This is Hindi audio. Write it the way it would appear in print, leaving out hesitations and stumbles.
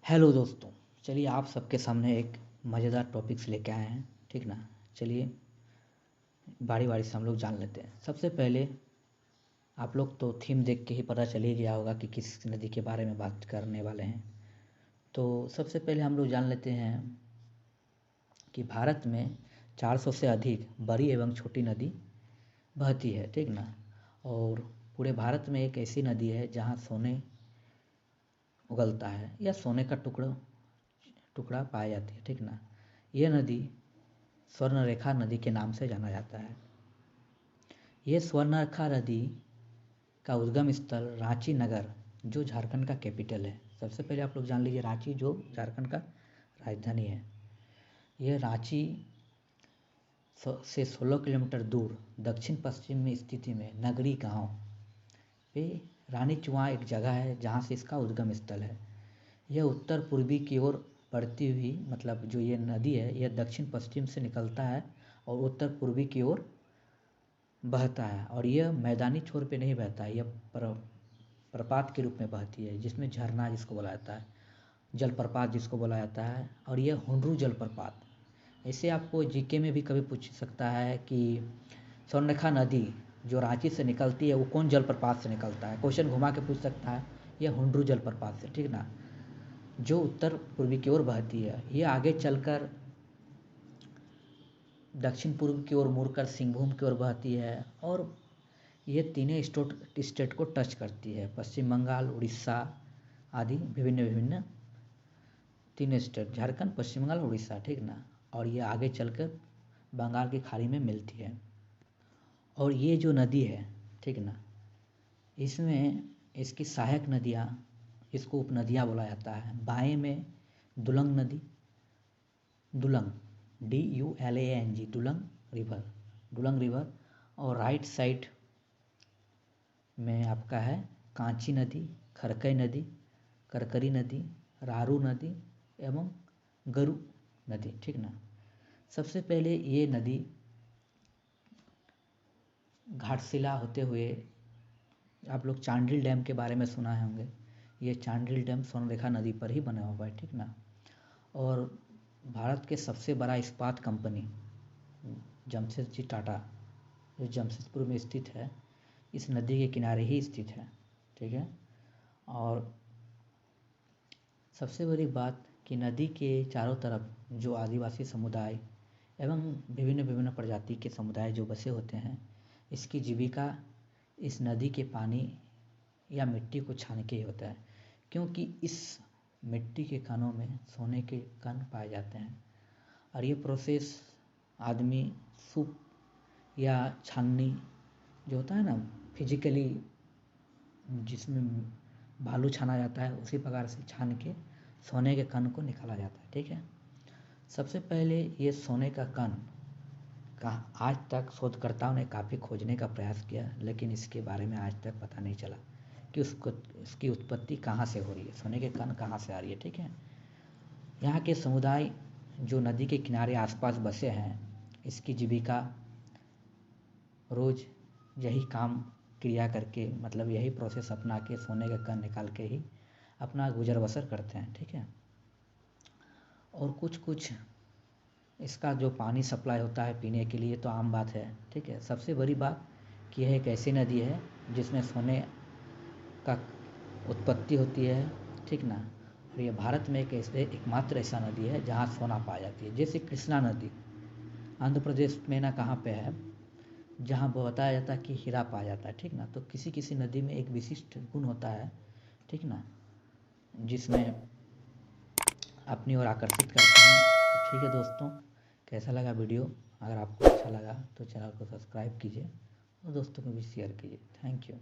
हेलो दोस्तों। चलिए आप सबके सामने एक मज़ेदार टॉपिक्स लेके आए हैं, ठीक ना। चलिए बारी बारी से हम लोग जान लेते हैं। सबसे पहले आप लोग तो थीम देख के ही पता चल ही गया होगा कि किस नदी के बारे में बात करने वाले हैं। तो सबसे पहले हम लोग जान लेते हैं कि भारत में 400 से अधिक बड़ी एवं छोटी नदी बहती है, ठीक ना। और पूरे भारत में एक ऐसी नदी है जहाँ सोने उगलता है या सोने का टुकड़ा टुकड़ा पाया जाती है, ठीक ना। यह नदी स्वर्णरेखा नदी के नाम से जाना जाता है। यह स्वर्णरेखा नदी का उद्गम स्थल रांची नगर, जो झारखंड का कैपिटल है। सबसे पहले आप लोग जान लीजिए रांची जो झारखंड का राजधानी है। यह रांची से 16 किलोमीटर दूर दक्षिण पश्चिम में स्थिति में नगरी गांव पे रानी चुआ एक जगह है जहां से इसका उद्गम स्थल है। यह उत्तर पूर्वी की ओर बढ़ती हुई, मतलब जो ये नदी है यह दक्षिण पश्चिम से निकलता है और उत्तर पूर्वी की ओर बहता है। और यह मैदानी छोर पे नहीं बहता है, यह प्रपात के रूप में बहती है, जिसमें झरना जिसको बोला जाता है, जलप्रपात जिसको बोला जाता है। और यह हुंडरू जलप्रपात। ऐसे आपको जीके में भी कभी पूछ सकता है कि स्वर्णरेखा नदी जो रांची से निकलती है वो कौन जलप्रपात से निकलता है, क्वेश्चन घुमा के पूछ सकता है। यह हुंडरू जलप्रपात से, ठीक ना, जो उत्तर पूर्वी की ओर बहती है। ये आगे चलकर दक्षिण पूर्व की ओर मुड़कर सिंहभूम की ओर बहती है और ये तीनों स्टेट को टच करती है, पश्चिम बंगाल, उड़ीसा आदि विभिन्न विभिन्न तीन स्टेट, झारखंड, पश्चिम बंगाल, उड़ीसा, ठीक ना। और ये आगे चलकर बंगाल की खाड़ी में मिलती है। और ये जो नदी है, ठीक ना, इसमें इसकी सहायक नदियाँ, इसको उपनदियाँ बोला जाता है। बाएं में दुलंग नदी, दुलंग DULANG, दुलंग रिवर। और राइट साइड में आपका है कांची नदी, खरकई नदी, करकरी नदी, रारू नदी एवं गरु नदी, ठीक ना। सबसे पहले ये नदी घाटशिला होते हुए, आप लोग चांडिल डैम के बारे में सुना है होंगे। ये चांडिल डैम स्वर्णरेखा नदी पर ही बना हुआ है, ठीक ना। और भारत के सबसे बड़ा इस्पात कंपनी जमशेदजी टाटा, जो जमशेदपुर में स्थित है, इस नदी के किनारे ही स्थित है, ठीक है। और सबसे बड़ी बात कि नदी के चारों तरफ जो आदिवासी समुदाय एवं विभिन्न विभिन्न प्रजाति के समुदाय जो बसे होते हैं, इसकी जीविका इस नदी के पानी या मिट्टी को छान के ही होता है, क्योंकि इस मिट्टी के कणों में सोने के कण पाए जाते हैं। और ये प्रोसेस आदमी सूप या छाननी जो होता है ना, फिजिकली जिसमें बालू छाना जाता है, उसी प्रकार से छान के सोने के कण को निकाला जाता है, ठीक है। सबसे पहले ये सोने का कण का आज तक शोधकर्ताओं ने काफ़ी खोजने का प्रयास किया, लेकिन इसके बारे में आज तक पता नहीं चला कि इसकी उत्पत्ति कहाँ से हो रही है, सोने के कण कहाँ से आ रही है, ठीक है। यहाँ के समुदाय जो नदी के किनारे आसपास बसे हैं, इसकी जीविका रोज़ यही काम क्रिया करके, मतलब यही प्रोसेस अपना के सोने का कण निकाल के ही अपना गुजर बसर करते हैं, ठीक है। और कुछ इसका जो पानी सप्लाई होता है पीने के लिए तो आम बात है, ठीक है। सबसे बड़ी बात कि यह एक ऐसी नदी है जिसमें सोने का उत्पत्ति होती है, ठीक ना। और ये भारत में एकमात्र ऐसा नदी है जहाँ सोना पाया जाती है। जैसे कृष्णा नदी आंध्र प्रदेश में ना कहाँ पे है, जहाँ बताया जाता है कि हीरा पाया जाता है, ठीक ना। तो किसी किसी नदी में एक विशिष्ट गुण होता है, ठीक ना, जिसमें अपनी ओर आकर्षित करते हैं। तो ठीक है दोस्तों, कैसा लगा वीडियो? अगर आपको अच्छा लगा तो चैनल को सब्सक्राइब कीजिए और दोस्तों को भी शेयर कीजिए। Thank you.